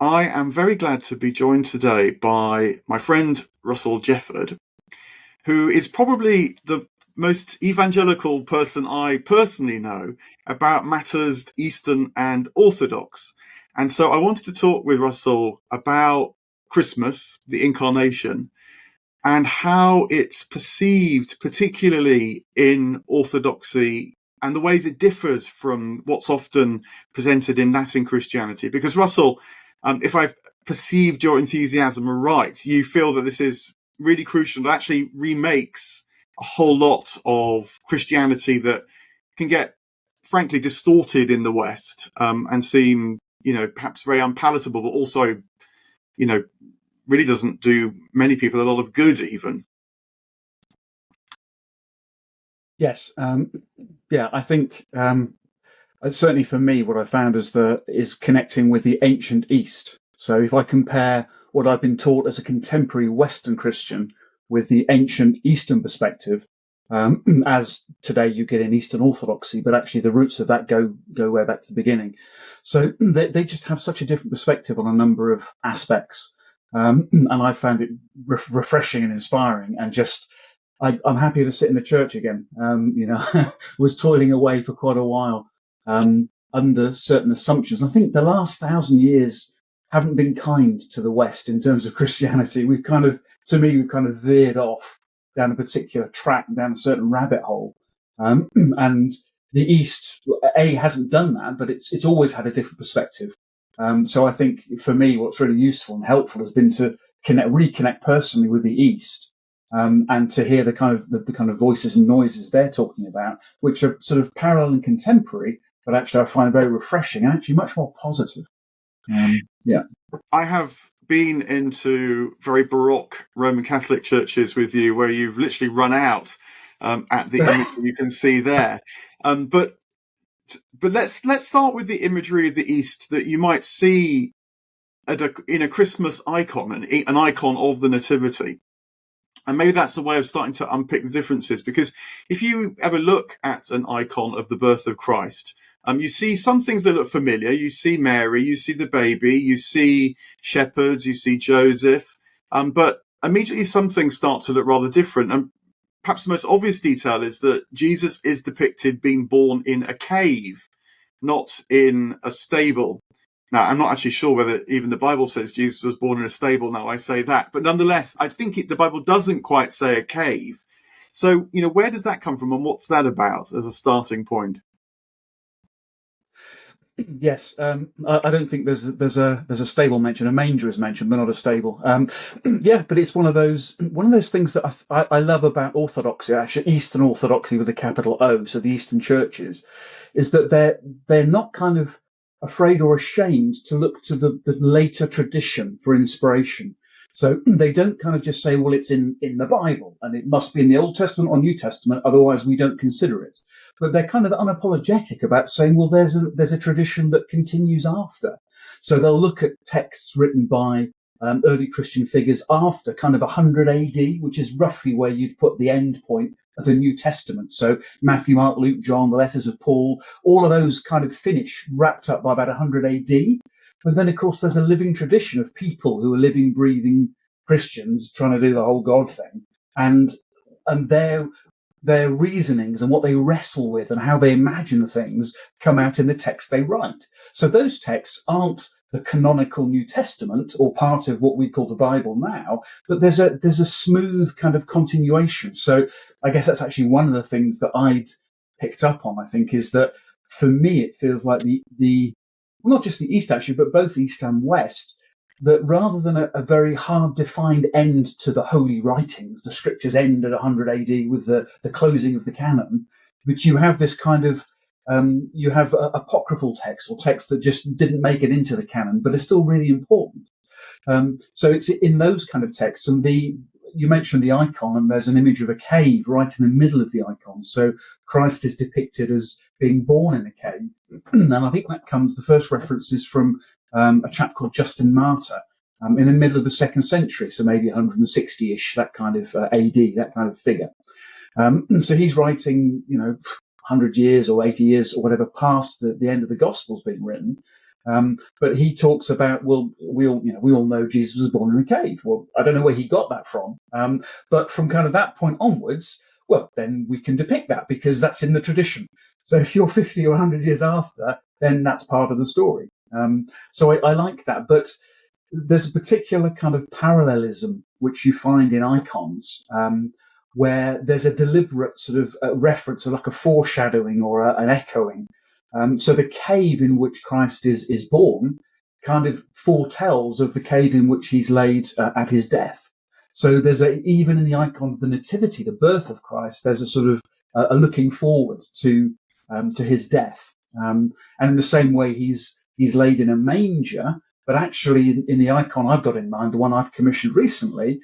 I am very glad to be joined today by my friend Russell Jefford, who is probably the most evangelical person I personally know about matters Eastern and Orthodox. And so I wanted to talk with Russell about Christmas, the Incarnation, and how it's perceived, particularly in Orthodoxy, and the ways it differs from what's often presented in Latin Christianity. Because Russell, if I've perceived your enthusiasm right, you feel that this is really crucial. It actually remakes a whole lot of Christianity that can get, frankly, distorted in the West, and seem, perhaps very unpalatable, but also, really doesn't do many people a lot of good, even. Yes, I think certainly for me, what I found is connecting with the ancient East. So if I compare what I've been taught as a contemporary Western Christian with the ancient Eastern perspective, as today you get in Eastern Orthodoxy, but actually the roots of that go way back to the beginning. So they just have such a different perspective on a number of aspects. And I found it refreshing and inspiring, and just I'm happy to sit in the church again. Was toiling away for quite a while under certain assumptions. I think the last 1,000 years haven't been kind to the West in terms of Christianity. We've kind of veered off down a particular track, down a certain rabbit hole, and the East hasn't done that, but it's always had a different perspective. So I think for me, what's really useful and helpful has been to reconnect personally with the East, and to hear the kind of voices and noises they're talking about, which are sort of parallel and contemporary, but actually I find very refreshing and actually much more positive. I have been into very Baroque Roman Catholic churches with you, where you've literally run out at the image that you can see there. But let's start with the imagery of the East that you might see in a Christmas icon, an icon of the Nativity. And maybe that's a way of starting to unpick the differences, because if you ever look at an icon of the birth of Christ, you see some things that look familiar. You see Mary, you see the baby, you see shepherds, you see Joseph, but immediately some things start to look rather different. And perhaps the most obvious detail is that Jesus is depicted being born in a cave, not in a stable. Now, I'm not actually sure whether even the Bible says Jesus was born in a stable. Now I say that, but nonetheless, I think the Bible doesn't quite say a cave. So, where does that come from, and what's that about as a starting point? Yes, I don't think there's a stable mentioned. A manger is mentioned, but not a stable. But it's one of those things that I love about Orthodoxy, actually Eastern Orthodoxy with a capital O. So the Eastern churches, is that they're not kind of afraid or ashamed to look to the later tradition for inspiration. So they don't kind of just say, well, it's in the Bible and it must be in the Old Testament or New Testament, otherwise we don't consider it. But they're kind of unapologetic about saying, well, there's a tradition that continues after. So they'll look at texts written by early Christian figures after kind of 100 AD, which is roughly where you'd put the end point of the New Testament. So Matthew, Mark, Luke, John, the letters of Paul, all of those kind of finish wrapped up by about 100 AD. But then, of course, there's a living tradition of people who are living, breathing Christians trying to do the whole God thing. And their reasonings and what they wrestle with and how they imagine things come out in the text they write. So those texts aren't the canonical New Testament or part of what we call the Bible now, but there's a smooth kind of continuation. So I guess that's actually one of the things that I'd picked up on, I think, is that for me it feels like the not just the East actually, but both East and West, that rather than a very hard defined end to the holy writings, the scriptures end at 100 AD with the closing of the canon, but you have this kind of you have apocryphal texts or texts that just didn't make it into the canon, but are still really important. So it's in those kind of texts, and you mentioned the icon, and there's an image of a cave right in the middle of the icon. So Christ is depicted as being born in a cave. And I think the first reference is from a chap called Justin Martyr in the middle of the 2nd century, so maybe 160-ish, that kind of AD, that kind of figure. So he's writing, 100 years or 80 years or whatever past the end of the Gospels being written. But he talks about, well, we all know Jesus was born in a cave. Well, I don't know where he got that from, but from kind of that point onwards, well, then we can depict that because that's in the tradition. So if you're 50 or 100 years after, then that's part of the story. So I like that, but there's a particular kind of parallelism which you find in icons, where there's a deliberate sort of reference, or like a foreshadowing or an echoing. So the cave in which Christ is born kind of foretells of the cave in which he's laid at his death. So there's even in the icon of the Nativity, the birth of Christ, there's a sort of a looking forward to his death. And in the same way, he's laid in a manger. But actually, in the icon I've got in mind, the one I've commissioned recently,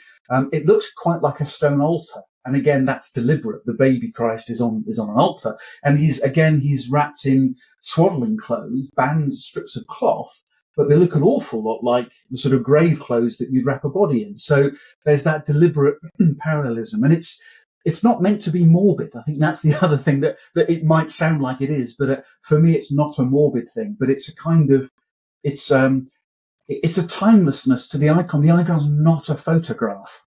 it looks quite like a stone altar. And again, that's deliberate. The baby Christ is on an altar, and he's wrapped in swaddling clothes, bands, strips of cloth, but they look an awful lot like the sort of grave clothes that you'd wrap a body in. So there's that deliberate parallelism, and it's not meant to be morbid. I think that's the other thing that it might sound like it is, but for me, it's not a morbid thing. But it's a kind of it's a timelessness to the icon. The icon's not a photograph.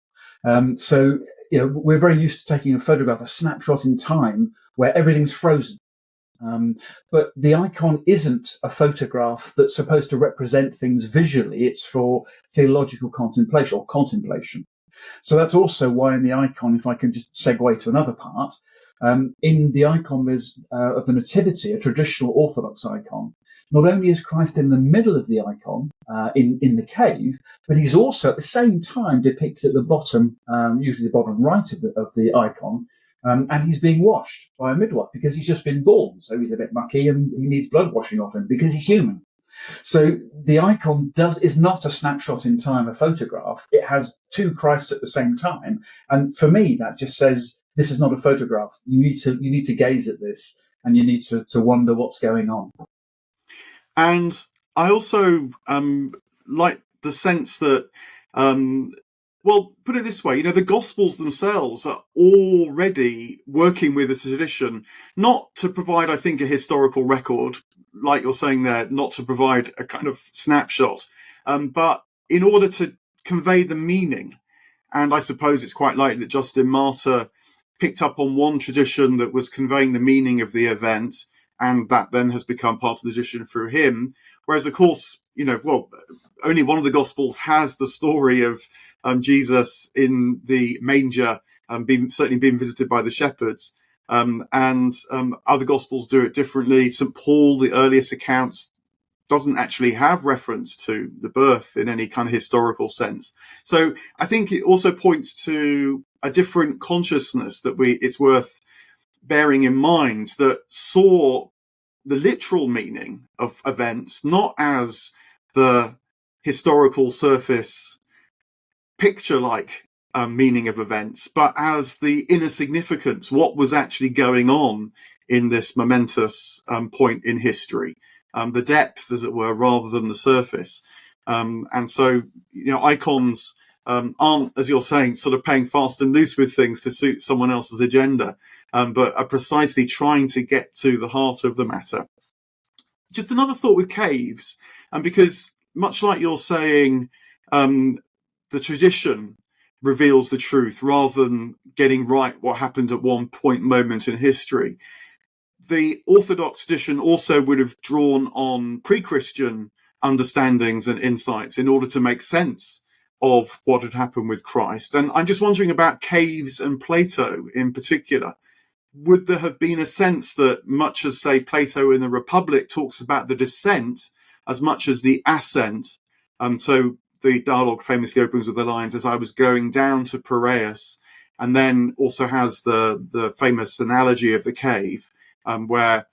So, we're very used to taking a photograph, a snapshot in time where everything's frozen. But the icon isn't a photograph that's supposed to represent things visually. It's for theological contemplation or contemplation. So that's also why in the icon, if I can just segue to another part, in the icon there's of the Nativity, a traditional Orthodox icon. Not only is Christ in the middle of the icon, in the cave, but he's also at the same time depicted at the bottom, usually the bottom right of the icon, and he's being washed by a midwife because he's just been born, so he's a bit mucky and he needs blood washing off him because he's human. So the icon is not a snapshot in time, a photograph. It has two Christs at the same time, and for me that just says this is not a photograph. You need to gaze at this, and you need to wonder what's going on. And I also like the sense that, well, put it this way, the Gospels themselves are already working with a tradition, not to provide, I think, a historical record, like you're saying there, not to provide a kind of snapshot, but in order to convey the meaning. And I suppose it's quite likely that Justin Martyr picked up on one tradition that was conveying the meaning of the event, and that then has become part of the tradition through him. Whereas, of course, only one of the Gospels has the story of Jesus in the manger, certainly being visited by the shepherds. And other Gospels do it differently. St. Paul, the earliest accounts, doesn't actually have reference to the birth in any kind of historical sense. So I think it also points to a different consciousness that it's worth bearing in mind, that saw the literal meaning of events not as the historical surface picture-like meaning of events, but as the inner significance, what was actually going on in this momentous point in history, the depth, as it were, rather than the surface. And so, icons aren't, as you're saying, sort of playing fast and loose with things to suit someone else's agenda, but are precisely trying to get to the heart of the matter. Just another thought with caves, because much like you're saying, the tradition reveals the truth rather than getting right what happened at one moment in history. The Orthodox tradition also would have drawn on pre-Christian understandings and insights in order to make sense of what had happened with Christ. And I'm just wondering about caves and Plato in particular. Would there have been a sense that, much as, say, Plato in the Republic talks about the descent as much as the ascent, so the dialogue famously opens with the lines, as I was going down to Piraeus, and then also has the famous analogy of the cave, where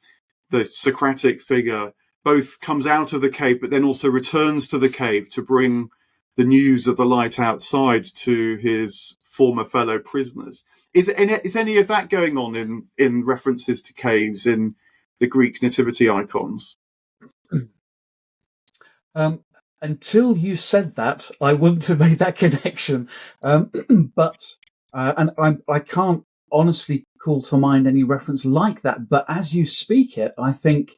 the Socratic figure both comes out of the cave, but then also returns to the cave to bring the news of the light outside to his former fellow prisoners. Is any of that going on in references to caves in the Greek nativity icons? Until you said that, I wouldn't have made that connection. But I can't honestly call to mind any reference like that. But as you speak it, I think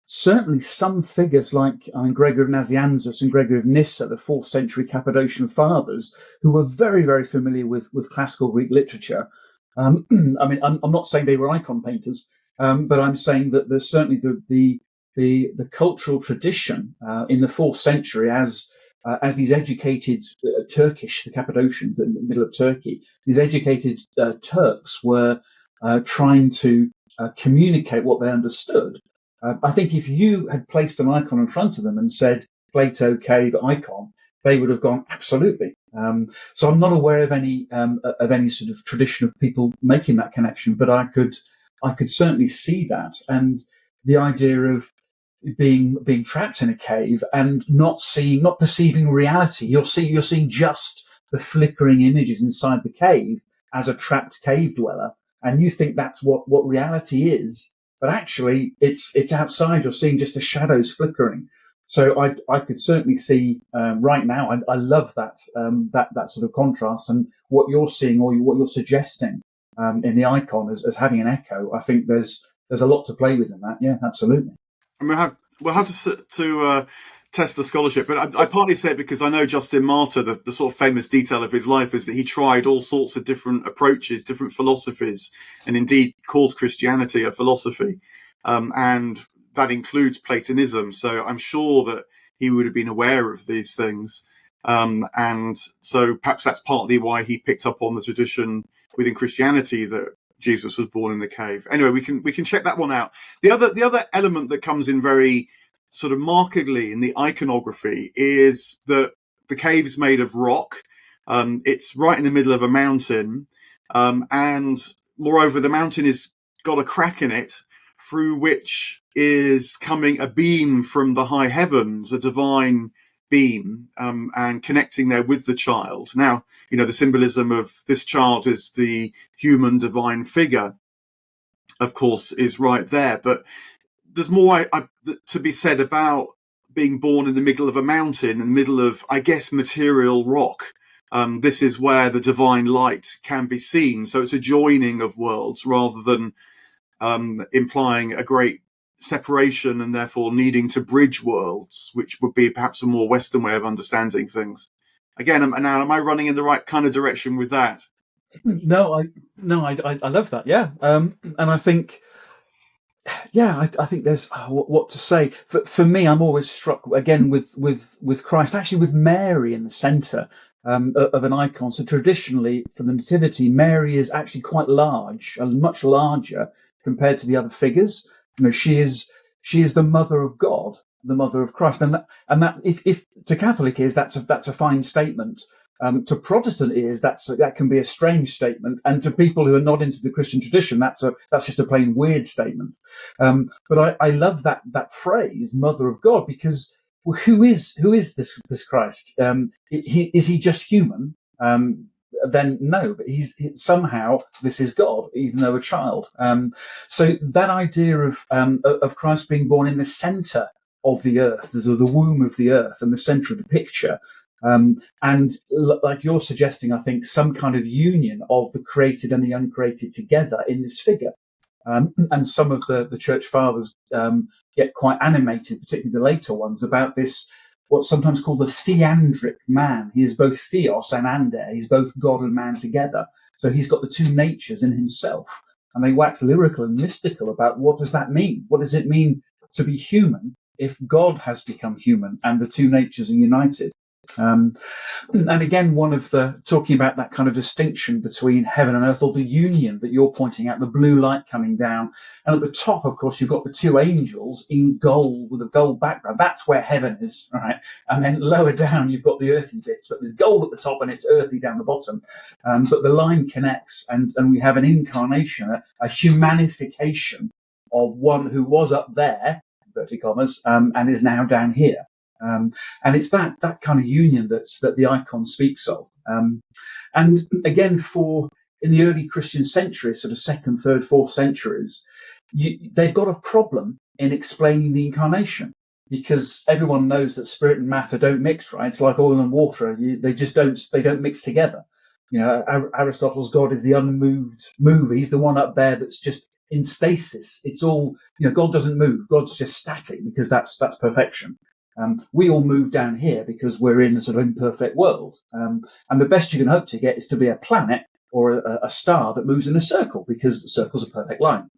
certainly some figures like Gregory of Nazianzus and Gregory of Nyssa, the 4th century Cappadocian fathers, who were very, very familiar with classical Greek literature. I mean, I'm not saying they were icon painters, but I'm saying that there's certainly the cultural tradition in the 4th century as these educated Turkish, the Cappadocians in the middle of Turkey, these educated Turks were trying to communicate what they understood. I think if you had placed an icon in front of them and said Plato cave icon, they would have gone absolutely. So I'm not aware of any sort of tradition of people making that connection, but I could certainly see that, and the idea of being trapped in a cave and not perceiving reality. You're seeing just the flickering images inside the cave as a trapped cave dweller, and you think that's what reality is. But actually, it's outside. You're seeing just the shadows flickering. So I could certainly see right now. I love that that sort of contrast, and what you're seeing or what you're suggesting in the icon as having an echo. I think there's a lot to play with in that. Yeah, absolutely. I mean, we'll have to test the scholarship, but I partly say it because I know Justin Martyr, the sort of famous detail of his life is that he tried all sorts of different approaches, different philosophies, and indeed calls Christianity a philosophy. And that includes Platonism. So I'm sure that he would have been aware of these things. And so perhaps that's partly why he picked up on the tradition within Christianity that Jesus was born in the cave. Anyway, we can check that one out. The other element that comes in very sort of markedly in the iconography is that the cave's made of rock. It's right in the middle of a mountain, and moreover, the mountain has got a crack in it through which is coming a beam from the high heavens, a divine beam, and connecting there with the child. Now, the symbolism of this child is the human divine figure, of course, is right there. But there's more to be said about being born in the middle of a mountain, in the middle of, I guess, material rock. This is where the divine light can be seen. So it's a joining of worlds rather than implying a great separation and therefore needing to bridge worlds, which would be perhaps a more Western way of understanding things. Again, am I running in the right kind of direction with that? No, I love that. Yeah, and I think, I think there's what to say. For me, I'm always struck again with Christ, actually with Mary in the centre of an icon. So traditionally, for the Nativity, Mary is actually quite large, much larger compared to the other figures. She is the mother of God, the mother of Christ, and that if to Catholic ears that's a fine statement. To Protestant ears, that can be a strange statement, and to people who are not into the Christian tradition, that's just a plain weird statement. But I love that phrase, "Mother of God," because who is this Christ? Is he just human? Then no, but somehow this is God, even though a child. So that idea of Christ being born in the centre of the earth, the womb of the earth, and the centre of the picture. And like you're suggesting, I think some kind of union of the created and the uncreated together in this figure. And some of the church fathers get quite animated, particularly the later ones, about this, what's sometimes called the theandric man. He is both theos and ander. He's both God and man together. So he's got the two natures in himself. And they wax lyrical and mystical about what does that mean? What does it mean to be human if God has become human and the two natures are united? And again, talking about that kind of distinction between heaven and earth, or the union that you're pointing out, the blue light coming down. And at the top, of course, you've got the two angels in gold with a gold background. That's where heaven is, right? And then lower down, you've got the earthy bits, but there's gold at the top and it's earthy down the bottom. But the line connects, and we have an incarnation, a humanification of one who was up there, inverted commas, and is now down here. And it's that kind of union that the icon speaks of. And again, in the early Christian centuries, sort of 2nd, 3rd, 4th centuries, they've got a problem in explaining the incarnation, because everyone knows that spirit and matter don't mix, right? It's like oil and water; they don't mix together. Aristotle's God is the unmoved mover. He's the one up there that's just in stasis. It's all, God doesn't move. God's just static because that's perfection. We all move down here because we're in a sort of imperfect world. And the best you can hope to get is to be a planet or a star that moves in a circle, because the circle's a perfect line.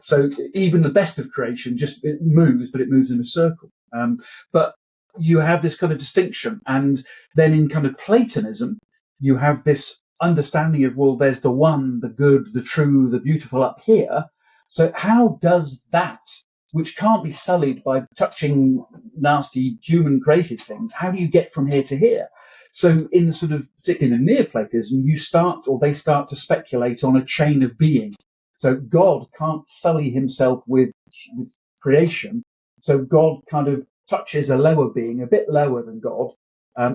So even the best of creation it moves, but it moves in a circle. But you have this kind of distinction. And then in kind of Platonism, you have this understanding of, well, there's the one, the good, the true, the beautiful up here. So how does that, which can't be sullied by touching nasty human created things, how do you get from here to here? So in the sort of, particularly in the Neoplatonism, they start to speculate on a chain of being. So God can't sully himself with creation. So God kind of touches a lower being, a bit lower than God,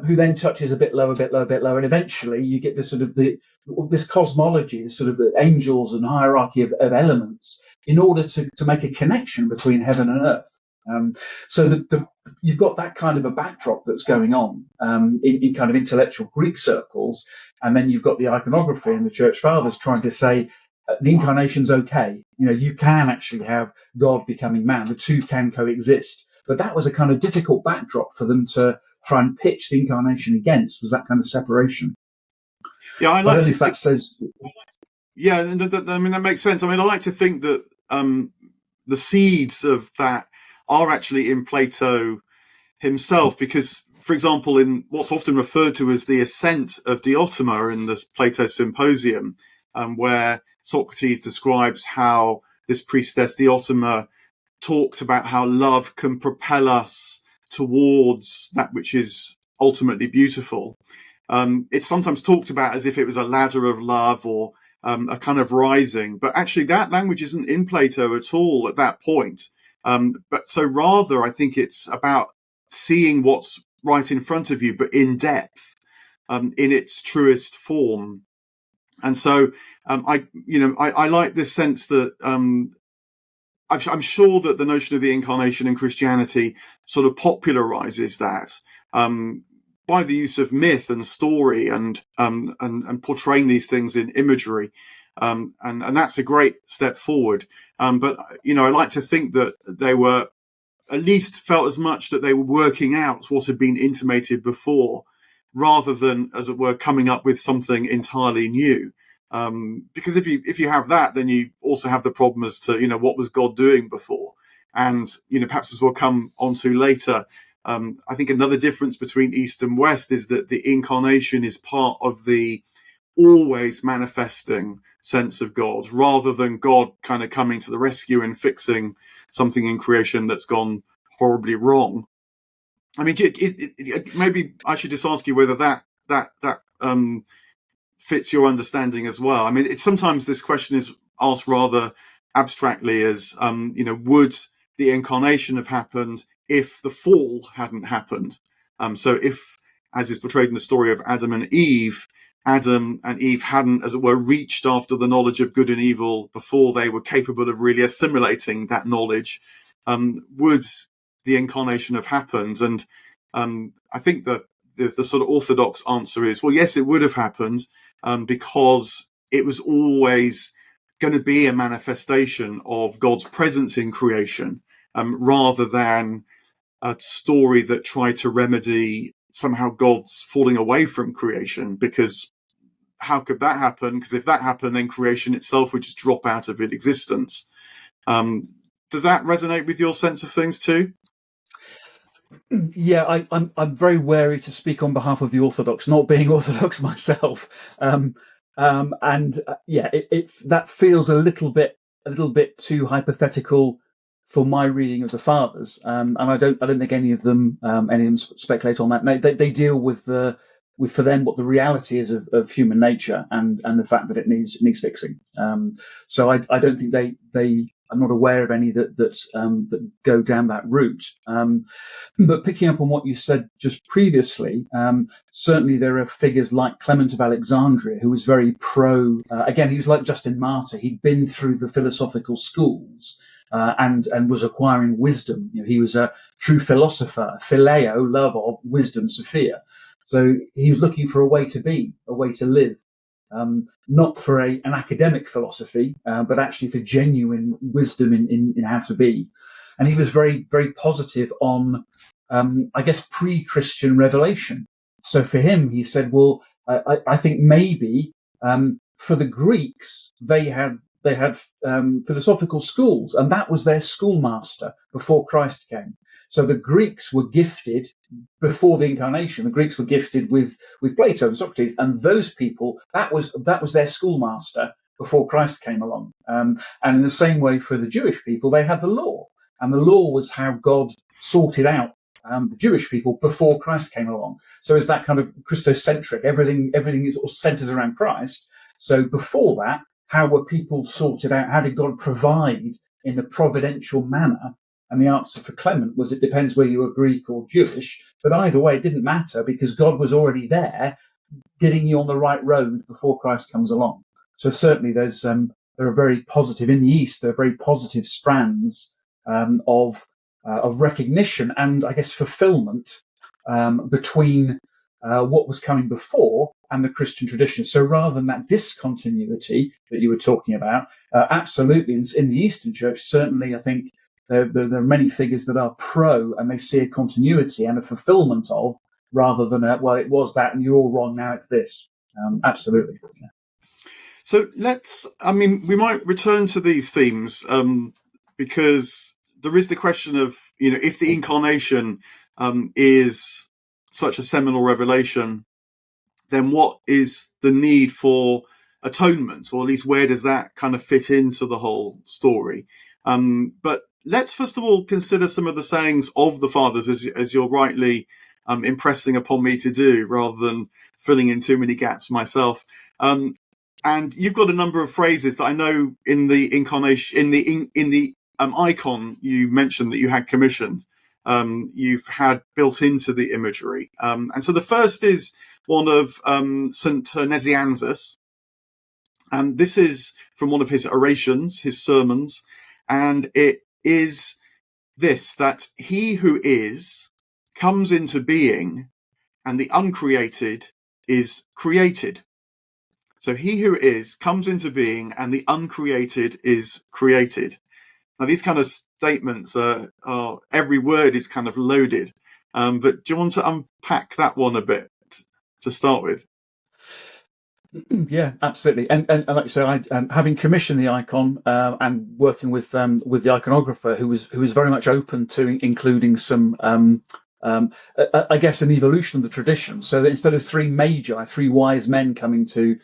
who then touches a bit lower, and eventually you get this sort of this cosmology, this sort of the angels and hierarchy of elements, in order to make a connection between heaven and earth. So you've got that kind of a backdrop that's going on in kind of intellectual Greek circles, and then you've got the iconography and the church fathers trying to say the incarnation's okay. You can actually have God becoming man. The two can coexist. But that was a kind of difficult backdrop for them to try and pitch the incarnation against, was that kind of separation. Yeah, I don't know if that says. Yeah, I mean, that makes sense. I mean, I like to think that the seeds of that are actually in Plato himself, because, for example, in what's often referred to as the ascent of Diotima in the Plato Symposium, where Socrates describes how this priestess Diotima talked about how love can propel us towards that which is ultimately beautiful. It's sometimes talked about as if it was a ladder of love or a kind of rising, but actually that language isn't in Plato at all at that point. But so rather, I think it's about seeing what's right in front of you, but in depth, in its truest form. And so I like this sense that I'm sure that the notion of the incarnation in Christianity sort of popularizes that by the use of myth and story and portraying these things in imagery. And that's a great step forward. But, I like to think that they were at least felt as much that they were working out what had been intimated before, rather than, as it were, coming up with something entirely new. Because if you have that, then you also have the problem as to, what was God doing before? And, perhaps as we'll come onto later, I think another difference between East and West is that the incarnation is part of the always manifesting sense of God, rather than God kind of coming to the rescue and fixing something in creation that's gone horribly wrong. I mean, maybe I should just ask you whether that fits your understanding as well. I mean, it's sometimes this question is asked rather abstractly as, would the incarnation have happened if the fall hadn't happened? So if, as is portrayed in the story of Adam and Eve hadn't, as it were, reached after the knowledge of good and evil before they were capable of really assimilating that knowledge, would the incarnation have happened? And I think that the sort of orthodox answer is, well, yes, it would have happened, because it was always going to be a manifestation of God's presence in creation, rather than a story that tried to remedy somehow God's falling away from creation. Because how could that happen? Because if that happened, then creation itself would just drop out of existence. Does that resonate with your sense of things too? Yeah, I'm very wary to speak on behalf of the Orthodox, not being Orthodox myself. That feels a little bit too hypothetical for my reading of the Fathers, and I don't think any of them speculate on that. No, they deal with for them what the reality is of human nature and the fact that it needs fixing. So I don't think they I'm not aware of any that go down that route. But picking up on what you said just previously, certainly there are figures like Clement of Alexandria, who was very pro. Again, he was like Justin Martyr. He'd been through the philosophical schools and was acquiring wisdom. He was a true philosopher, phileo, love of, wisdom, Sophia. So he was looking for a way to be, a way to live. not for an academic philosophy, but actually for genuine wisdom in how to be. And he was very, very positive on, I guess, pre-Christian revelation. So for him, he said, well, I think maybe for the Greeks, they had philosophical schools, and that was their schoolmaster before Christ came. So the Greeks were gifted before the Incarnation. The Greeks were gifted with Plato and Socrates, and those people, that was their schoolmaster before Christ came along. And in the same way for the Jewish people, they had the law, and the law was how God sorted out the Jewish people before Christ came along. So it's that kind of Christocentric. Everything is sort of centers around Christ. So before that, how were people sorted out? How did God provide in a providential manner? And the answer for Clement was it depends whether you were Greek or Jewish. But either way, it didn't matter because God was already there getting you on the right road before Christ comes along. So certainly there are very positive, in the East, there are very positive strands of recognition and, I guess, fulfillment between what was coming before and the Christian tradition. So rather than that discontinuity that you were talking about, absolutely, in the Eastern Church, certainly I think there are many figures that are pro and they see a continuity and a fulfillment of, rather than well, it was that and you're all wrong, now it's this. Absolutely. Yeah. So we might return to these themes because there is the question of, if the Incarnation is such a seminal revelation, then what is the need for atonement, or at least where does that kind of fit into the whole story? But let's first of all consider some of the sayings of the fathers, as you're rightly impressing upon me to do, rather than filling in too many gaps myself. And you've got a number of phrases that I know in the Incarnation, in the icon you mentioned that you had commissioned. You've had built into the imagery. And so the first is one of St. Nazianzus. And this is from one of his orations, his sermons. And it is this, that he who is comes into being and the uncreated is created. So he who is comes into being and the uncreated is created. Now, these kind of statements are every word is kind of loaded. But do you want to unpack that one a bit to start with? Yeah, absolutely. And like you say, I having commissioned the icon and working with the iconographer, who was very much open to including some, I guess, an evolution of the tradition. So that instead of three wise men coming to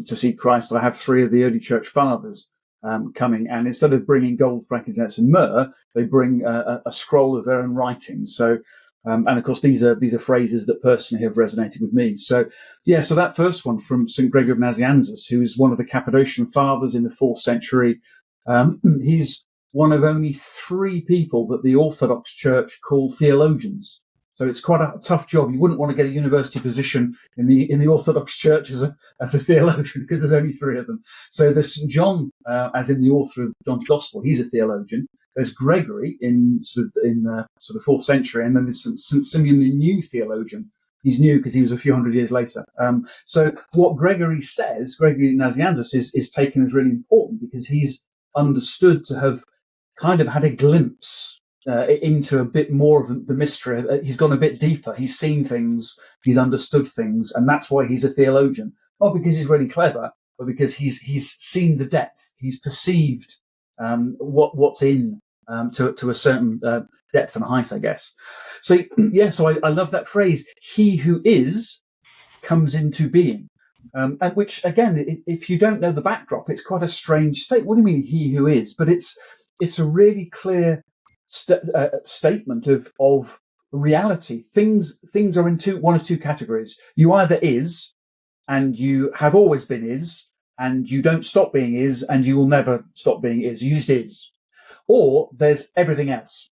see Christ, I have three of the early church fathers coming, and instead of bringing gold, frankincense, and myrrh, they bring a scroll of their own writing. So. And of course, these are phrases that personally have resonated with me. So, yeah, so that first one from St. Gregory of Nazianzus, who is one of the Cappadocian fathers in the 4th century. He's one of only 3 people that the Orthodox Church call theologians. So it's quite a tough job. You wouldn't want to get a university position in the Orthodox Church as a theologian, because there's only 3 of them. So there's St. John, as in the author of John's Gospel, he's a theologian. There's Gregory in the 4th century, and then there's St. Simeon, the new theologian. He's new because he was a few hundred years later. So what Gregory says, Gregory Nazianzus, is taken as really important because he's understood to have kind of had a glimpse into a bit more of the mystery. He's gone a bit deeper. He's seen things, he's understood things, and that's why he's a theologian. Not because he's really clever, but because he's seen the depth. He's perceived what's in to a certain depth and height, I guess. So yeah, so I love that phrase. He who is comes into being, and which again, if you don't know the backdrop, it's quite a strange state. What do you mean, he who is? But it's a really clear statement of reality. Things are in one of two categories. You either is, and you have always been is, and you don't stop being is, and you will never stop being is. You just is. Or there's everything else.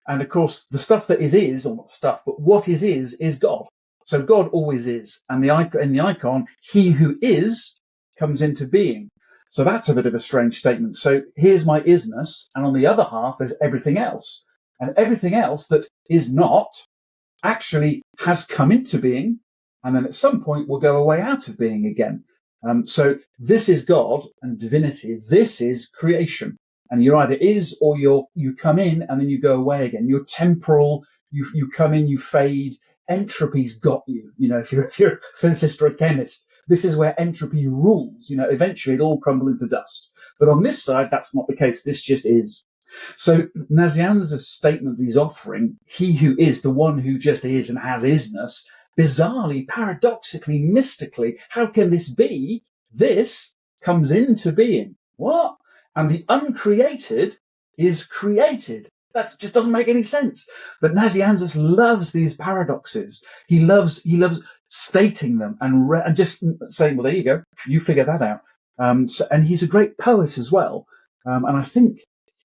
And of course, the stuff that is, or not stuff, but what is God. So God always is. And in the icon, he who is comes into being. So that's a bit of a strange statement. So here's my isness, and on the other half, there's everything else. And everything else that is not actually has come into being, and then at some point will go away out of being again. So this is God and divinity. This is creation. And you're either is or you come in and then you go away again. You're temporal. You come in, you fade. Entropy's got you. If you're a physicist or a chemist, this is where entropy rules. Eventually it'll all crumble into dust. But on this side, that's not the case. This just is. So Nazianzus' statement that he's offering, he who is, the one who just is and has isness, bizarrely, paradoxically, mystically, how can this be? This comes into being. What? And the uncreated is created. That just doesn't make any sense. But Nazianzus loves these paradoxes. He loves stating them and just saying, well, there you go. You figure that out. And he's a great poet as well. And I think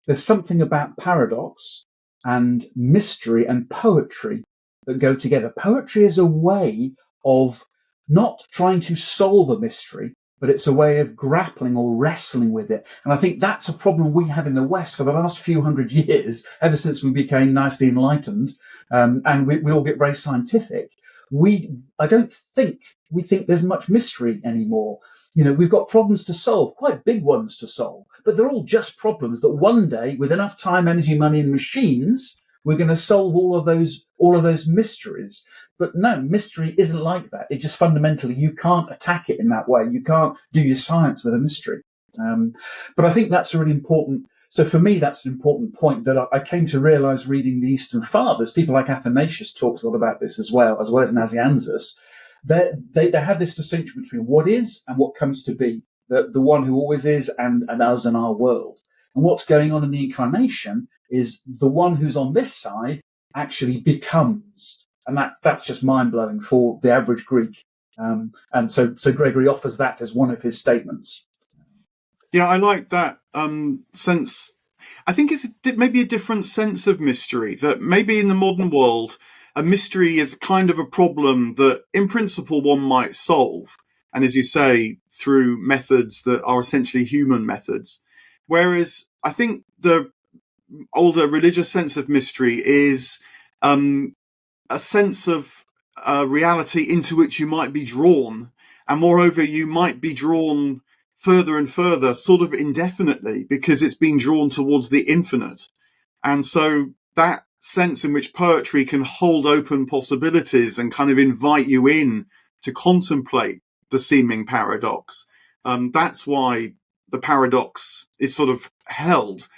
there's something about paradox and mystery and poetry that go together. Poetry is a way of not trying to solve a mystery, but it's a way of grappling or wrestling with it. And I think that's a problem we have in the West for the last few hundred years, ever since we became nicely enlightened, and we all get very scientific. I don't think we think there's much mystery anymore. We've got problems to solve, quite big ones to solve, but they're all just problems that one day, with enough time, energy, money, and machines, we're going to solve all of those mysteries. But no, mystery isn't like that. It just fundamentally, you can't attack it in that way. You can't do your science with a mystery. But I think that's a really important. So for me, that's an important point that I came to realize reading the Eastern Fathers. People like Athanasius talks a lot about this as well as Nazianzus. They have this distinction between what is and what comes to be, the one who always is and us and our world. And what's going on in the Incarnation is the one who's on this side actually becomes. And that's just mind-blowing for the average Greek. And so Gregory offers that as one of his statements. Yeah, I like that sense. I think it's maybe a different sense of mystery, that maybe in the modern world, a mystery is kind of a problem that in principle one might solve. And as you say, through methods that are essentially human methods. Whereas I think the older religious sense of mystery is a sense of reality into which you might be drawn. And moreover, you might be drawn further and further, sort of indefinitely, because it's being drawn towards the infinite. And so that sense in which poetry can hold open possibilities and kind of invite you in to contemplate the seeming paradox. That's why the paradox is sort of held,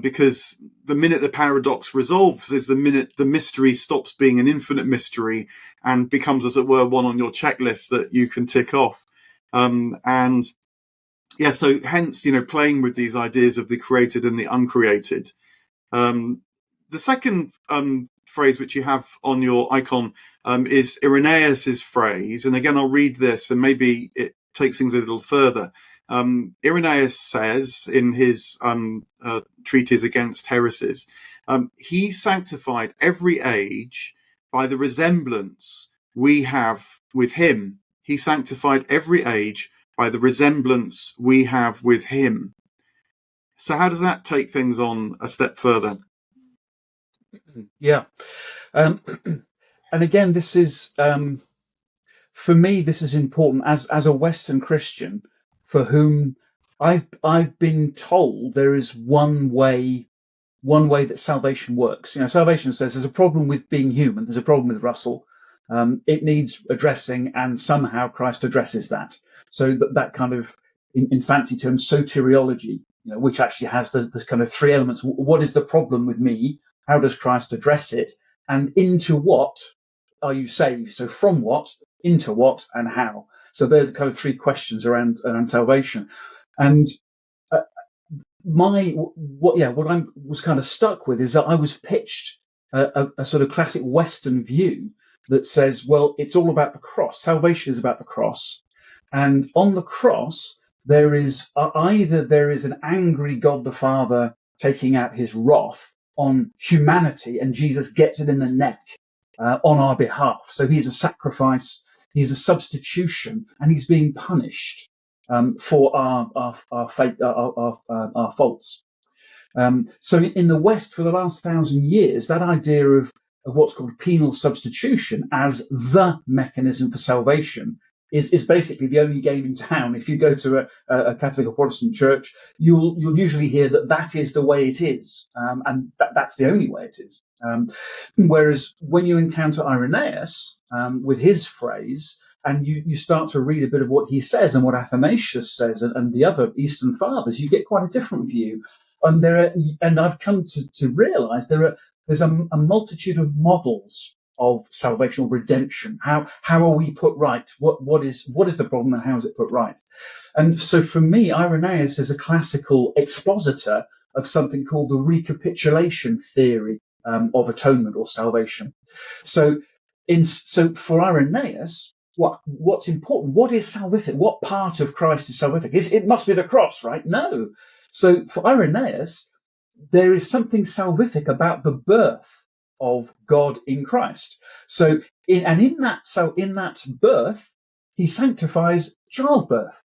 because the minute the paradox resolves is the minute the mystery stops being an infinite mystery and becomes, as it were, one on your checklist that you can tick off. And yeah, so hence, playing with these ideas of the created and the uncreated. The second phrase which you have on your icon is Irenaeus's phrase. And again, I'll read this and maybe it takes things a little further. Irenaeus says in his treatise against heresies, he sanctified every age by the resemblance we have with him. He sanctified every age by the resemblance we have with him. So how does that take things on a step further? Yeah. And again, this is, for me, this is important as a Western Christian for whom I've been told there is one way that salvation works. Salvation says there's a problem with being human. There's a problem with Russell. It needs addressing, and somehow Christ addresses that. So that kind of, in fancy terms, soteriology, which actually has the kind of three elements. What is the problem with me? How does Christ address it? And into what are you saved? So from what, into what, and how? So they're the kind of three questions around salvation. And what I was kind of stuck with is that I was pitched a sort of classic Western view that says, well, it's all about the cross. Salvation is about the cross. And on the cross, there is an angry God the Father taking out his wrath on humanity, and Jesus gets it in the neck on our behalf. So he's a sacrifice, he's a substitution, and he's being punished for our faults. So in the West, for the last 1,000 years, that idea of what's called penal substitution as the mechanism for salvation is basically the only game in town. If you go to a Catholic or Protestant church, you'll usually hear that is the way it is, and that's the only way it is. Whereas when you encounter Irenaeus with his phrase, and you start to read a bit of what he says and what Athanasius says and the other Eastern fathers, you get quite a different view. And I've come to realise there's a multitude of models of salvation or redemption. How are we put right? What is the problem and how is it put right? And so for me, Irenaeus is a classical expositor of something called the recapitulation theory of atonement or salvation. So for Irenaeus, what's important? What is salvific? What part of Christ is salvific? It must be the cross, right? No. So for Irenaeus, there is something salvific about the birth of God in Christ. So in that birth, he sanctifies childbirth.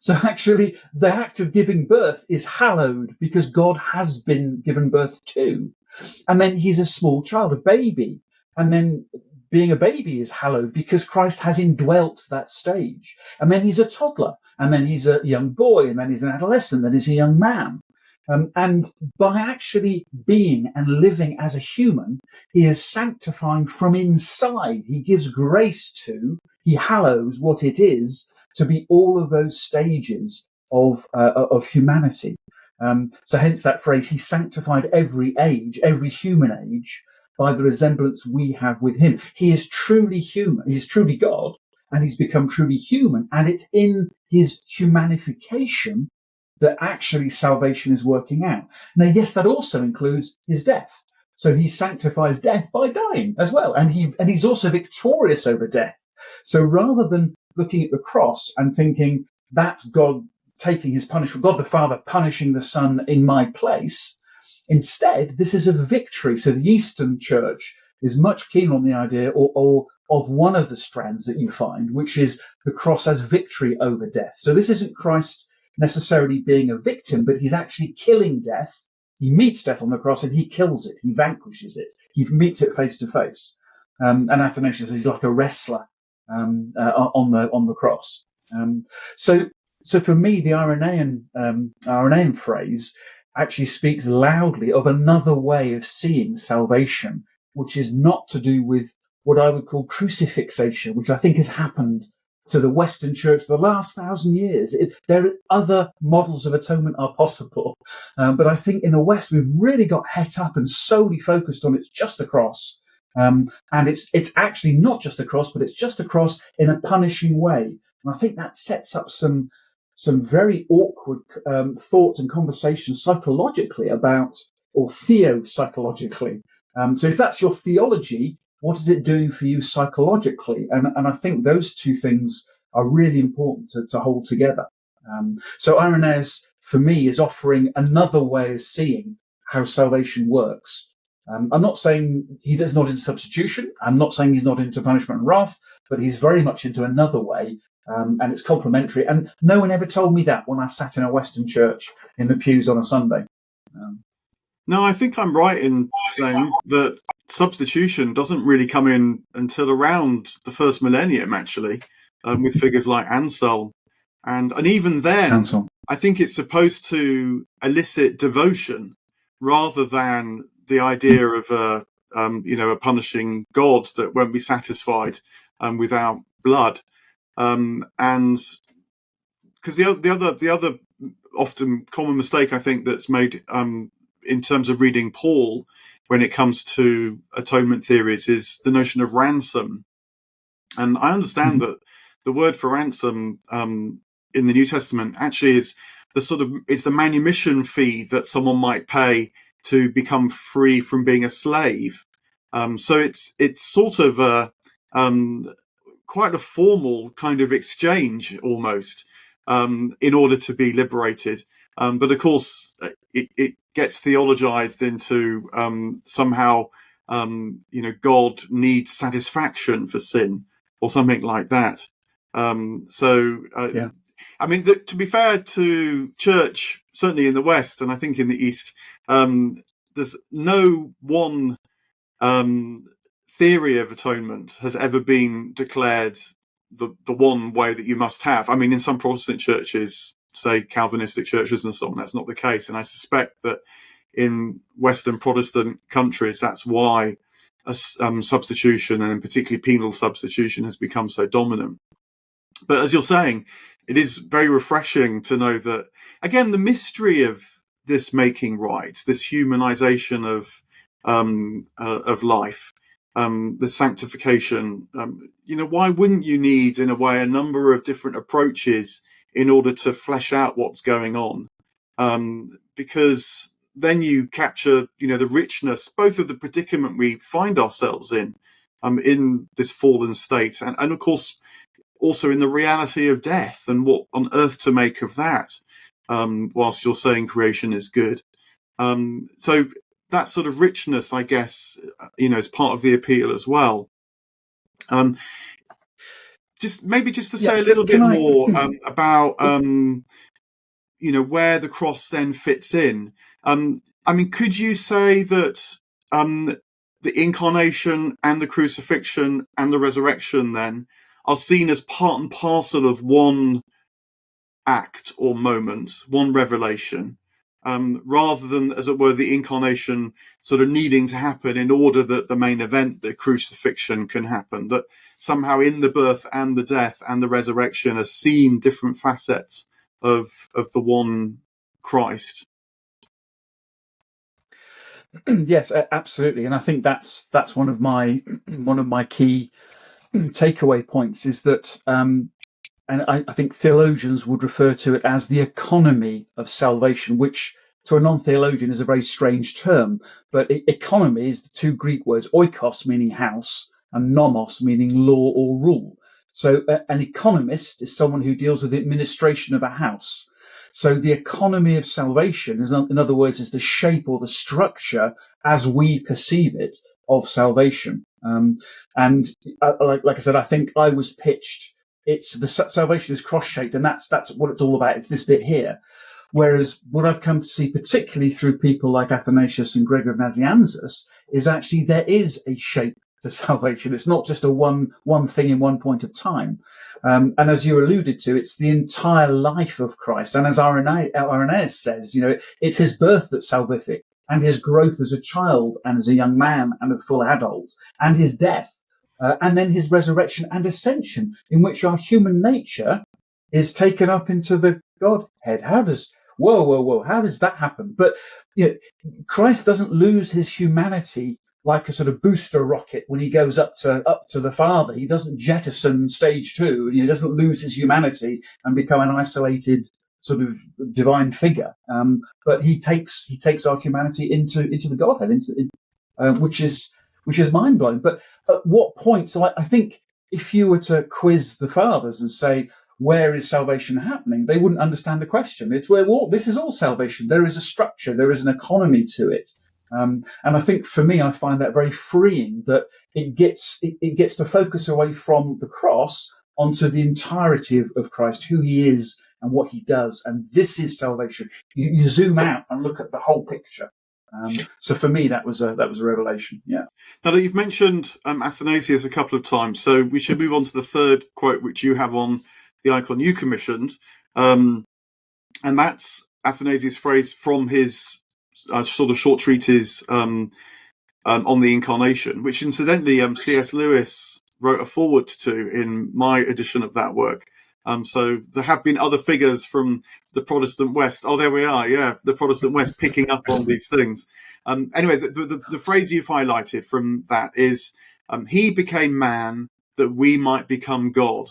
So actually, the act of giving birth is hallowed because God has been given birth to. And then he's a small child, a baby. And then being a baby is hallowed because Christ has indwelt that stage. And then he's a toddler, and then he's a young boy, and then he's an adolescent, then he's a young man. And by actually being and living as a human, he is sanctifying from inside. He gives grace he hallows what it is to be all of those stages of humanity. So hence that phrase, he sanctified every age, every human age, by the resemblance we have with him. He is truly human. He's truly God, and he's become truly human. And it's in his humanification that actually salvation is working out. Now, yes, that also includes his death. So he sanctifies death by dying as well. And he's also victorious over death. So rather than looking at the cross and thinking that's God taking his punishment, God the Father punishing the Son in my place, instead, this is a victory. So the Eastern Church is much keen on the idea or of one of the strands that you find, which is the cross as victory over death. So this isn't Christ necessarily being a victim, but he's actually killing death. He meets death on the cross and he kills it. He vanquishes it. He meets it face to face. And Athanasius is like a wrestler on the cross. So for me, the Irenaean phrase actually speaks loudly of another way of seeing salvation, which is not to do with what I would call crucifixation, which I think has happened to the Western Church for the last 1,000 years. There are other models of atonement are possible, but I think in the West we've really got het up and solely focused on it's just a cross, and it's actually not just a cross, but it's just a cross in a punishing way. And I think that sets up some very awkward thoughts and conversations psychologically about, or theopsychologically. So if that's your theology, what is it doing for you psychologically? And I think those two things are really important to hold together. So Irenaeus, for me, is offering another way of seeing how salvation works. I'm not saying he is not into substitution. I'm not saying he's not into punishment and wrath, but he's very much into another way. And it's complementary. And no one ever told me that when I sat in a Western church in the pews on a Sunday. No, I think I'm right in saying that substitution doesn't really come in until around the first millennium, actually, with figures like Anselm. And even then, Cancel. I think it's supposed to elicit devotion rather than the idea of a punishing God that won't be satisfied without blood. And because the other often common mistake I think that's made in terms of reading Paul when it comes to atonement theories is the notion of ransom. And I understand that the word for ransom in the New Testament actually is the manumission fee that someone might pay to become free from being a slave. So it's sort of quite a formal kind of exchange almost in order to be liberated. But of course, it gets theologized into somehow, God needs satisfaction for sin or something like that. Yeah. I mean, to be fair to church, certainly in the West, and I think in the East, there's no one theory of atonement has ever been declared the one way that you must have. I mean, in some Protestant churches, say Calvinistic churches and so on, that's not the case. And I suspect that in Western Protestant countries, that's why substitution, and particularly penal substitution, has become so dominant. But as you're saying, it is very refreshing to know that, again, the mystery of this making right, this humanization of life, the sanctification. Why wouldn't you need, in a way, a number of different approaches in order to flesh out what's going on? Because then you capture, the richness, both of the predicament we find ourselves in this fallen state, and of course, also in the reality of death and what on earth to make of that, whilst you're saying creation is good. So that sort of richness, I guess, is part of the appeal as well. Just to say a little bit more about, where the cross then fits in. Could you say that the incarnation and the crucifixion and the resurrection then are seen as part and parcel of one act or moment, one revelation, rather than, as it were, the incarnation sort of needing to happen in order that the main event, the crucifixion, can happen? That somehow in the birth and the death and the resurrection are seen different facets of the one Christ. Yes, absolutely, and I think that's one of my key takeaway points is that, and I think theologians would refer to it as the economy of salvation, which to a non-theologian is a very strange term. But economy is the two Greek words, oikos meaning house and nomos meaning law or rule. So an economist is someone who deals with the administration of a house. So the economy of salvation is, in other words, is the shape or the structure as we perceive it of salvation. And like I said, I think I was pitched. Salvation is cross-shaped, and that's what it's all about. It's this bit here. Whereas what I've come to see, particularly through people like Athanasius and Gregor of Nazianzus, is actually there is a shape to salvation. It's not just a one thing in one point of time. And as you alluded to, it's the entire life of Christ. And as Irenaeus says, it's his birth that's salvific, and his growth as a child and as a young man and a full adult, and his death, and then his resurrection and ascension, in which our human nature is taken up into the Godhead. How does that happen? But Christ doesn't lose his humanity like a sort of booster rocket when he goes up to the Father. He doesn't jettison stage 2. He doesn't lose his humanity and become an isolated sort of divine figure. But he takes our humanity into the Godhead, which is mind blowing. But at what point? So I think if you were to quiz the fathers and say, where is salvation happening? They wouldn't understand the question. It's where this is all salvation. There is a structure. There is an economy to it. And I think for me, I find that very freeing, that it gets to focus away from the cross onto the entirety of Christ, who he is and what he does. And this is salvation. You zoom out and look at the whole picture. So for me, that was a revelation. Yeah. Now that you've mentioned Athanasius a couple of times, so we should move on to the third quote, which you have on the icon you commissioned, and that's Athanasius' phrase from his sort of short treatise on the Incarnation, which incidentally C.S. Lewis wrote a foreword to in my edition of that work. So there have been other figures from the Protestant West. Oh, there we are. Yeah, the Protestant West picking up on these things. Anyway, the phrase you've highlighted from that is, he became man that we might become God.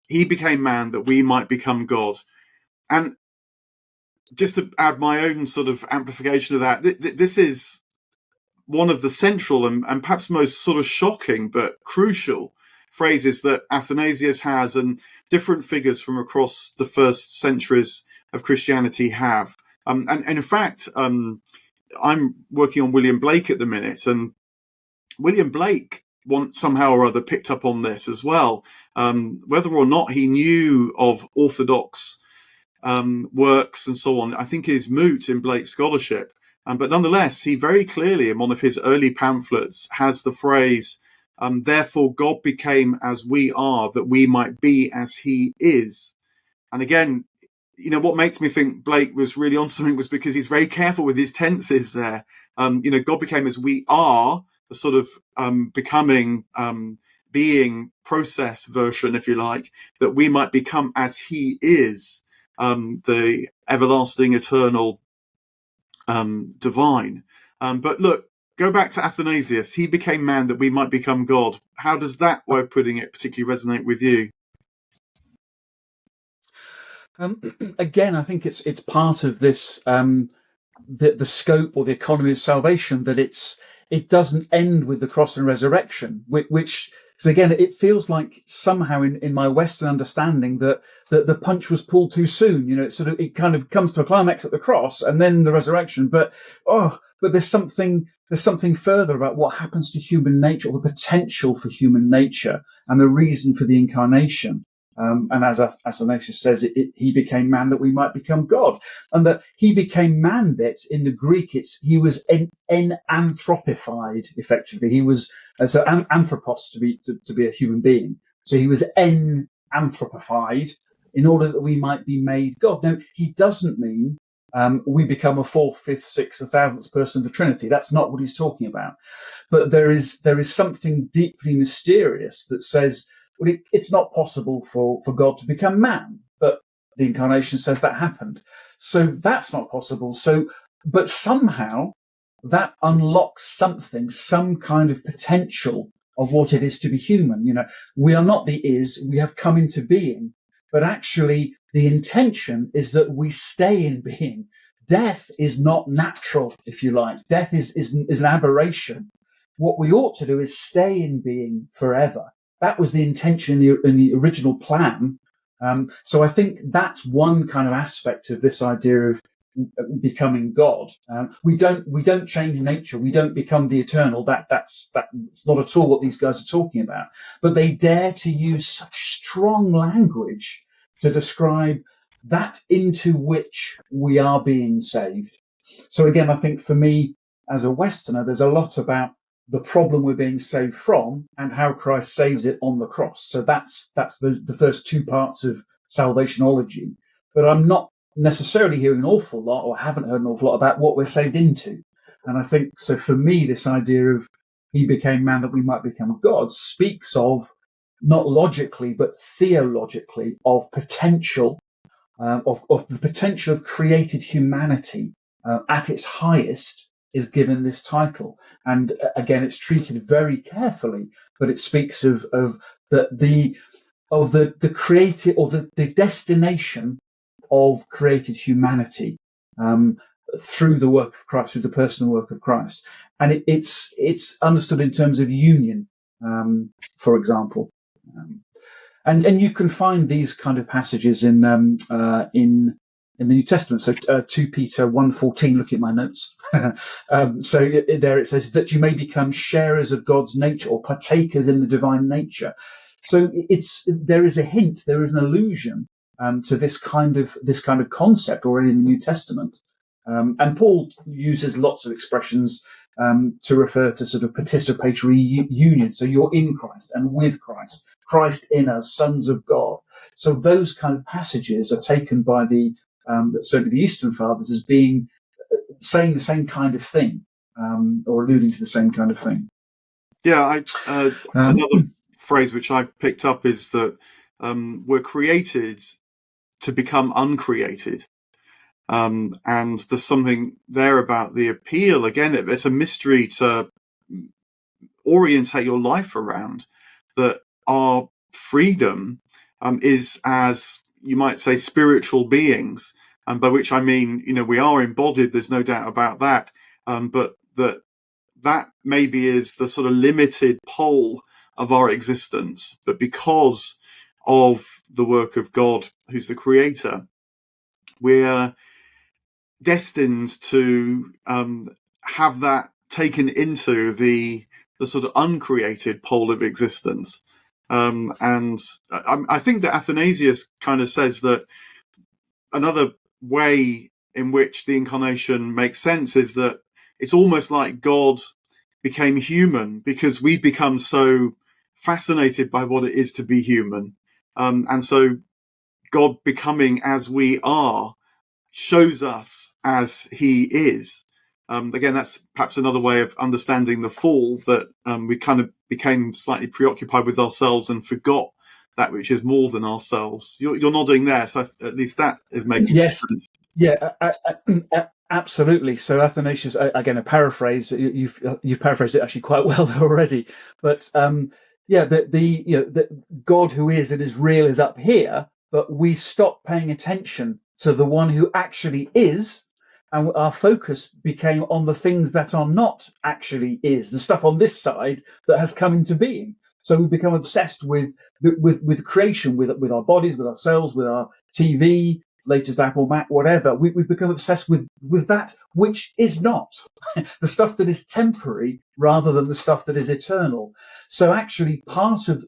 He became man that we might become God. And just to add my own sort of amplification of that, this is one of the central and perhaps most sort of shocking but crucial phrases that Athanasius has, and different figures from across the first centuries of Christianity have. And in fact, I'm working on William Blake at the minute, and William Blake somehow or other picked up on this as well. Whether or not he knew of orthodox works and so on, I think is moot in Blake's scholarship. But nonetheless, he very clearly, in one of his early pamphlets, has the phrase, Therefore, God became as we are, that we might be as he is. And again, what makes me think Blake was really on something was because he's very careful with his tenses there. God became as we are, the sort of becoming, being process version, if you like, that we might become as he is, the everlasting, eternal, divine. But look, go back to Athanasius. He became man that we might become God. How does that way of putting it particularly resonate with you? Again, I think it's part of this, the scope or the economy of salvation, that it doesn't end with the cross and resurrection, which so again, it feels like somehow in my Western understanding that the punch was pulled too soon. It kind of comes to a climax at the cross and then the resurrection. But there's something further about what happens to human nature, or the potential for human nature, and the reason for the incarnation. And as Athanasius says, he became man that we might become God. And that he became man bit in the Greek, he was anthropified, effectively. He was, so anthropos, to be a human being. So he was anthropified in order that we might be made God. Now, he doesn't mean we become a fourth, fifth, sixth, 1,000th person of the Trinity. That's not what he's talking about. But there is something deeply mysterious that says, well, it's not possible for God to become man, but the incarnation says that happened. So that's not possible. But somehow that unlocks something, some kind of potential of what it is to be human. We are not the is, we have come into being, but actually the intention is that we stay in being. Death is not natural, if you like. Death is an aberration. What we ought to do is stay in being forever. That was the intention in the original plan. So I think that's one kind of aspect of this idea of becoming God. We don't change nature. We don't become the eternal. That's not at all what these guys are talking about. But they dare to use such strong language to describe that into which we are being saved. So again, I think for me as a Westerner, there's a lot about the problem we're being saved from and how Christ saves it on the cross. So that's the first two parts of salvationology. But I'm not necessarily hearing an awful lot, or haven't heard an awful lot, about what we're saved into. And I think, so for me, this idea of he became man that we might become God speaks of, not logically, but theologically, of potential, of the potential of created humanity at its highest, is given this title. And again, it's treated very carefully, but it speaks of the creative, or the destination of created humanity through the work of Christ, through the personal work of Christ. And it's understood in terms of union, for example. And you can find these kind of passages in the New Testament. So 2 Peter 1:14, look at my notes. So there it says that you may become sharers of God's nature, or partakers in the divine nature. So there is a hint, there is an allusion to this kind of concept already in the New Testament. And Paul uses lots of expressions to refer to sort of participatory union. So you're in Christ and with Christ, Christ in us, sons of God. So those kind of passages are taken by certainly the Eastern Fathers as being saying the same kind of thing, or alluding to the same kind of thing. Yeah, another phrase which I've picked up is that we're created to become uncreated. And there's something there about the appeal. Again, it's a mystery to orientate your life around, that our freedom is as, you might say, spiritual beings. And by which I mean, we are embodied, there's no doubt about that. But that maybe is the sort of limited pole of our existence. But because of the work of God, who's the creator, we're destined to have that taken into the sort of uncreated pole of existence. And I think that Athanasius kind of says that another way in which the incarnation makes sense is that it's almost like God became human, because we've become so fascinated by what it is to be human. And so God becoming as we are shows us as he is. Again, that's perhaps another way of understanding the fall, that we kind of became slightly preoccupied with ourselves and forgot that which is more than ourselves. You're nodding there, so at least that is making Yes, sense. yeah, absolutely. So Athanasius, again, a paraphrase. You've paraphrased it actually quite well already. But yeah, the God who is and is real is up here, but we stop paying attention to the one who actually is, and our focus became on the things that are not actually is, the stuff on this side that has come into being. So we become obsessed with creation, with our bodies, with ourselves, with our TV, latest Apple, Mac, whatever. We've become obsessed with that which is not, the stuff that is temporary rather than the stuff that is eternal. So actually, part of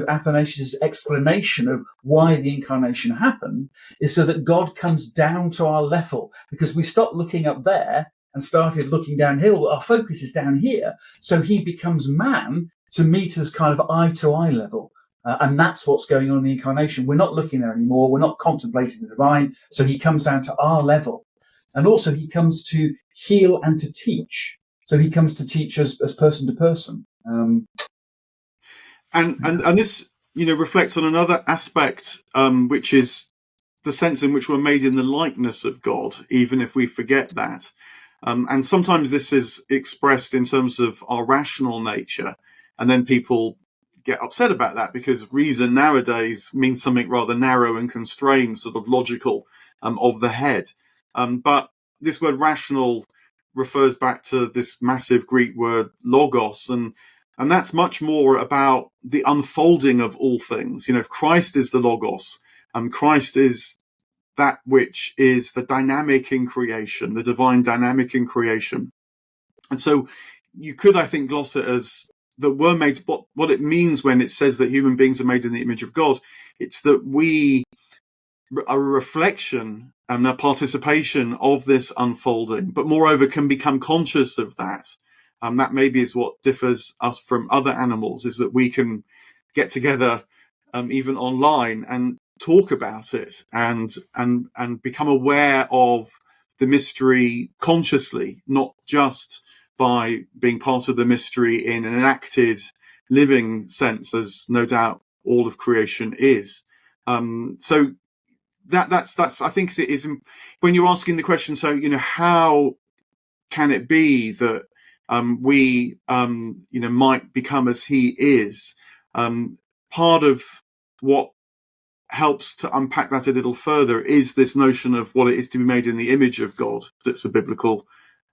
Athanasius' explanation of why the incarnation happened is so that God comes down to our level, because we stopped looking up there and started looking down here. Our focus is down here, so he becomes man to meet us kind of eye to eye level. And that's what's going on in the incarnation. We're not looking there anymore. We're not contemplating the divine. So he comes down to our level. And also he comes to heal and to teach. So he comes to teach us as person to person. And this, reflects on another aspect, which is the sense in which we're made in the likeness of God, even if we forget that. And sometimes this is expressed in terms of our rational nature, and then people get upset about that because reason nowadays means something rather narrow and constrained, sort of logical, of the head. But this word rational refers back to this massive Greek word logos, and that's much more about the unfolding of all things. If Christ is the logos, Christ is that which is the dynamic in creation, the divine dynamic in creation. And so you could, I think, gloss it as that we're made, what it means when it says that human beings are made in the image of God. It's that we are a reflection and a participation of this unfolding, but moreover can become conscious of that. That maybe is what differs us from other animals, is that we can get together, even online, and talk about it and become aware of the mystery consciously, not just by being part of the mystery in an enacted living sense, as no doubt all of creation is. So that's I think it is, when you're asking the question, so how can it be that we might become as he is? Part of what helps to unpack that a little further is this notion of what it is to be made in the image of God. That's a biblical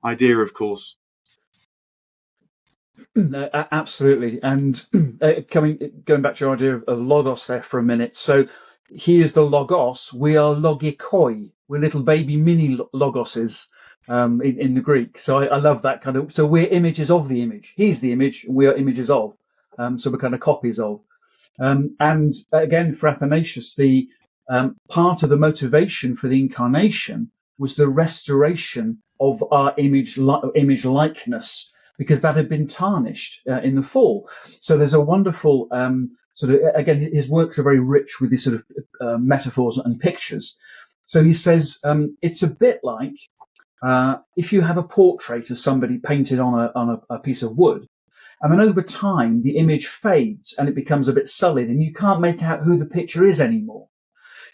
idea, of course. Absolutely. And going back to your idea of logos there for a minute. So he is the logos. We are logikoi. We're little baby mini logoses in the Greek. So I love that kind of. So we're images of the image. He's the image. We are images of. So we're kind of copies of. And again, for Athanasius, the part of the motivation for the incarnation was the restoration of our image likeness, because that had been tarnished in the fall. So there's a wonderful again, his works are very rich with these sort of metaphors and pictures. So he says it's a bit like if you have a portrait of somebody painted on a piece of wood, and then over time the image fades and it becomes a bit sullied and you can't make out who the picture is anymore.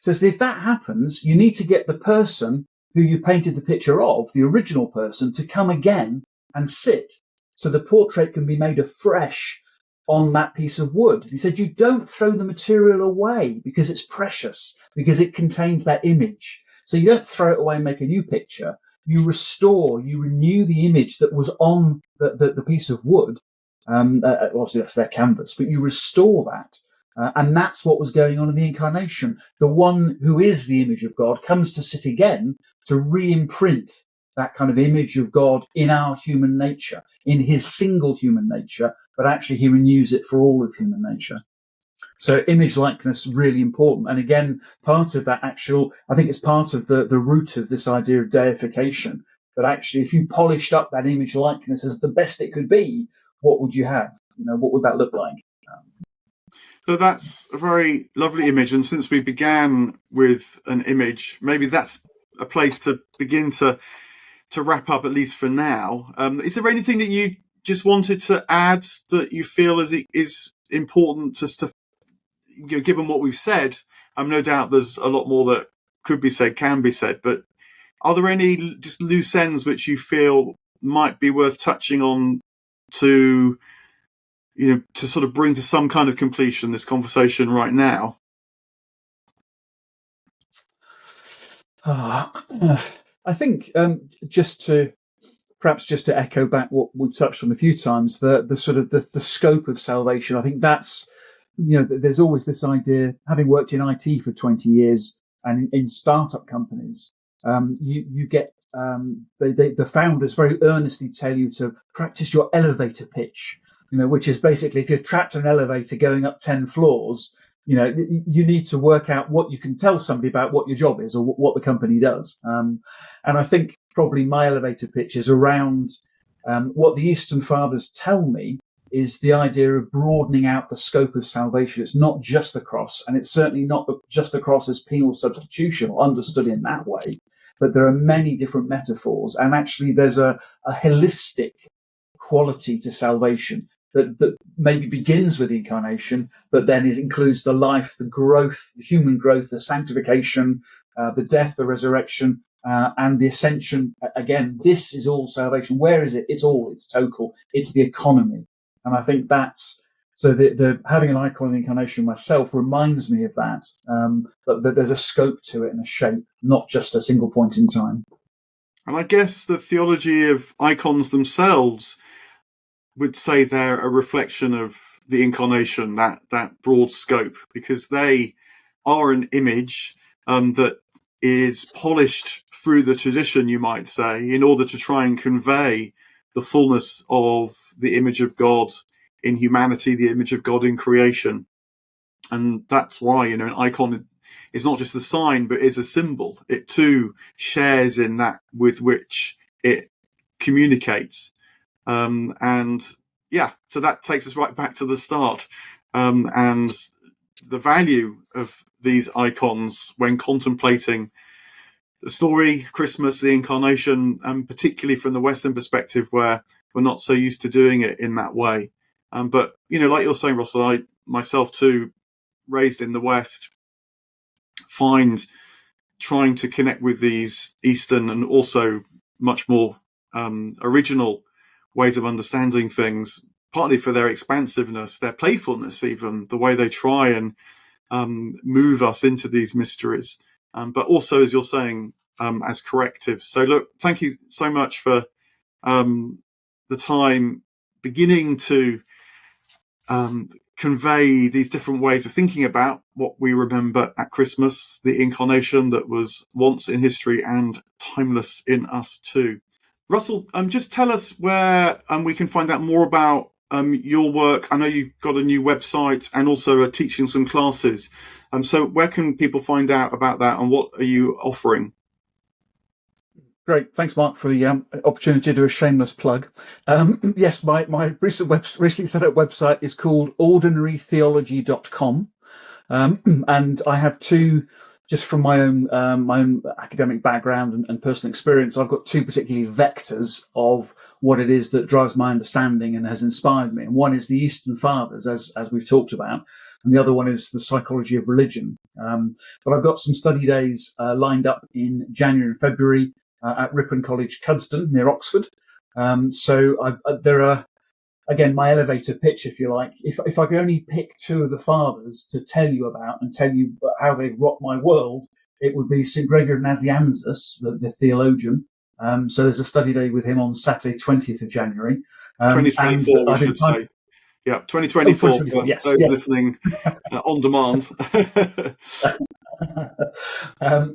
So if that happens, you need to get the person who you painted the picture of, the original person, to come again and sit, so the portrait can be made afresh on that piece of wood. He said you don't throw the material away because it's precious, because it contains that image. So you don't throw it away and make a new picture. You restore, you renew the image that was on the piece of wood. Obviously that's their canvas, but you restore that. And that's what was going on in the incarnation. The one who is the image of God comes to sit again to re-imprint that kind of image of God in our human nature, in his single human nature, but actually he renews it for all of human nature. So image likeness, really important. And again, part of that I think it's part of the root of this idea of deification, But actually, if you polished up that image likeness as the best it could be, what would you have? What would that look like? So that's a very lovely image. And since we began with an image, maybe that's a place to begin to wrap up, at least for now. Is there anything that you just wanted to add that you feel is important to given what we've said? No doubt there's a lot more that could be said, can be said, but are there any just loose ends which you feel might be worth touching on to sort of bring to some kind of completion this conversation right now? I think just to echo back what we've touched on a few times, the sort of the scope of salvation. I think that's, there's always this idea, having worked in IT for 20 years and in startup companies, you get the founders very earnestly tell you to practice your elevator pitch, which is basically if you're trapped in an elevator going up 10 floors, you need to work out what you can tell somebody about what your job is or what the company does. And I think probably my elevator pitch is around what the Eastern Fathers tell me is the idea of broadening out the scope of salvation. It's not just the cross, and it's certainly not just the cross as penal substitution or understood in that way, but there are many different metaphors. And actually there's a holistic quality to salvation that maybe begins with the Incarnation, but then it includes the life, the growth, the human growth, the sanctification, the death, the resurrection, and the ascension. Again, this is all salvation. Where is it? It's total. It's the economy. And I think that's, so the having an icon of the Incarnation myself reminds me of that, that there's a scope to it and a shape, not just a single point in time. And I guess the theology of icons themselves would say they're a reflection of the Incarnation, that broad scope, because they are an image that is polished through the tradition, you might say, in order to try and convey the fullness of the image of God in humanity, the image of God in creation. And that's why, an icon is not just a sign, but is a symbol. It too shares in that with which it communicates. So that takes us right back to the start. And the value of these icons when contemplating the story, Christmas, the Incarnation, and particularly from the Western perspective where we're not so used to doing it in that way. But, like you're saying, Russell, I myself too, raised in the West, find trying to connect with these Eastern and also much more original ways of understanding things, partly for their expansiveness, their playfulness, even the way they try and move us into these mysteries, but also, as you're saying, as corrective. So look, thank you so much for the time beginning to convey these different ways of thinking about what we remember at Christmas, the Incarnation that was once in history and timeless in us too. Russell, just tell us where we can find out more about your work. I know you've got a new website and also are teaching some classes. So where can people find out about that and what are you offering? Great. Thanks, Mark, for the opportunity to do a shameless plug. Yes, my recently set up website is called ordinarytheology.com. And I have two, just from my own academic background and personal experience, I've got two particularly vectors of what it is that drives my understanding and has inspired me. And one is the Eastern Fathers, as we've talked about, and the other one is the psychology of religion. But I've got some study days lined up in January and February at Ripon College, Cuddesdon, near Oxford. So there are, again, my elevator pitch, if you like. If I could only pick two of the fathers to tell you about and tell you how they've rocked my world, it would be St. Gregory of Nazianzus, the theologian. So there's a study day with him on Saturday, 20th of January. 2024, we should say. Yeah, 2024, for yes, those listening on demand.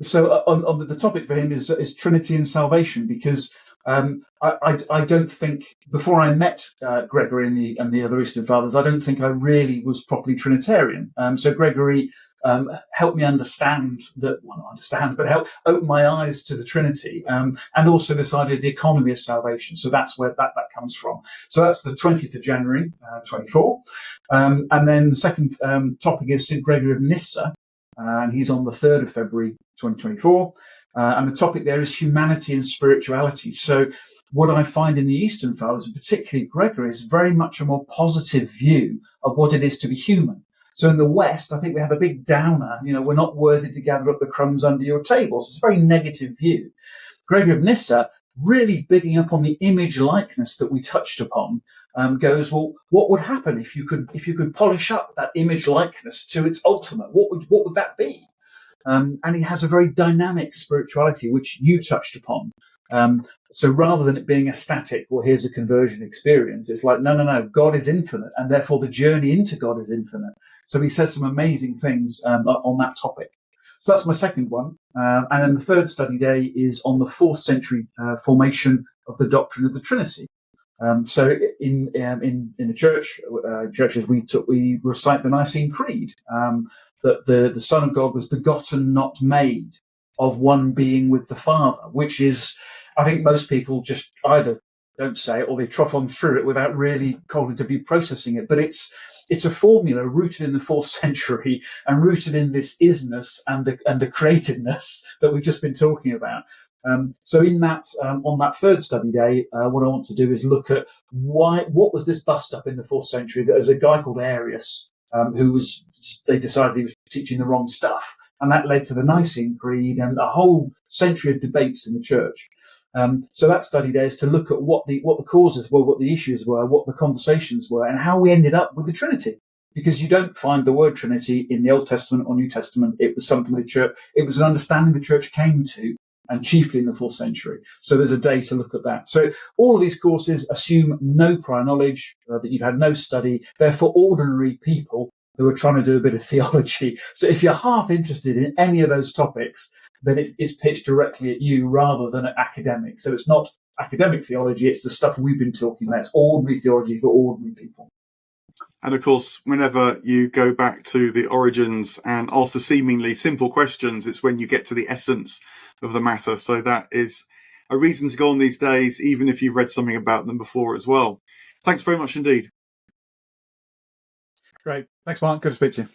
So on the topic for him is Trinity and salvation, because I don't think, before I met Gregory and the other Eastern Fathers, I don't think I really was properly Trinitarian. So Gregory help me understand that, well, not understand, but help open my eyes to the Trinity, and also this idea of the economy of salvation. So that's where that comes from. So that's the 20th of January, 24. And then the second topic is St. Gregory of Nyssa, and he's on the 3rd of February, 2024. And the topic there is humanity and spirituality. So what I find in the Eastern Fathers, and particularly Gregory, is very much a more positive view of what it is to be human. So in the West, I think we have a big downer. We're not worthy to gather up the crumbs under your tables. It's a very negative view. Gregory of Nyssa, really bigging up on the image likeness that we touched upon, goes, well, what would happen if you could polish up that image likeness to its ultimate? What would that be? And he has a very dynamic spirituality, which you touched upon. So rather than it being a static, well, here's a conversion experience, it's like, no, God is infinite, and therefore the journey into God is infinite. So he says some amazing things on that topic. So that's my second one. And then the third study day is on the 4th century formation of the doctrine of the Trinity. So in the churches we recite the Nicene Creed, that the Son of God was begotten, not made, of one being with the Father, which is, I think most people just either don't say it or they trot on through it without really cognitively processing it. But it's a formula rooted in the 4th century and rooted in this isness and the createdness that we've just been talking about. So in that, on that third study day, what I want to do is look at what was this bust up in the 4th century. There's a guy called Arius, they decided he was teaching the wrong stuff. And that led to the Nicene Creed and a whole century of debates in the church. So that study day is to look at what the causes were, what the issues were, what the conversations were, and how we ended up with the Trinity. Because you don't find the word Trinity in the Old Testament or New Testament. It was something it was an understanding the church came to, and chiefly in the 4th century. So there's a day to look at that. So all of these courses assume no prior knowledge, that you've had no study. They're for ordinary people who are trying to do a bit of theology. So if you're half interested in any of those topics, then it's pitched directly at you rather than at academics. So it's not academic theology, it's the stuff we've been talking about. It's ordinary theology for ordinary people. And of course, whenever you go back to the origins and ask the seemingly simple questions, it's when you get to the essence of the matter. So that is a reason to go on these days, even if you've read something about them before as well. Thanks very much indeed. Great. Thanks, Mark. Good to speak to you.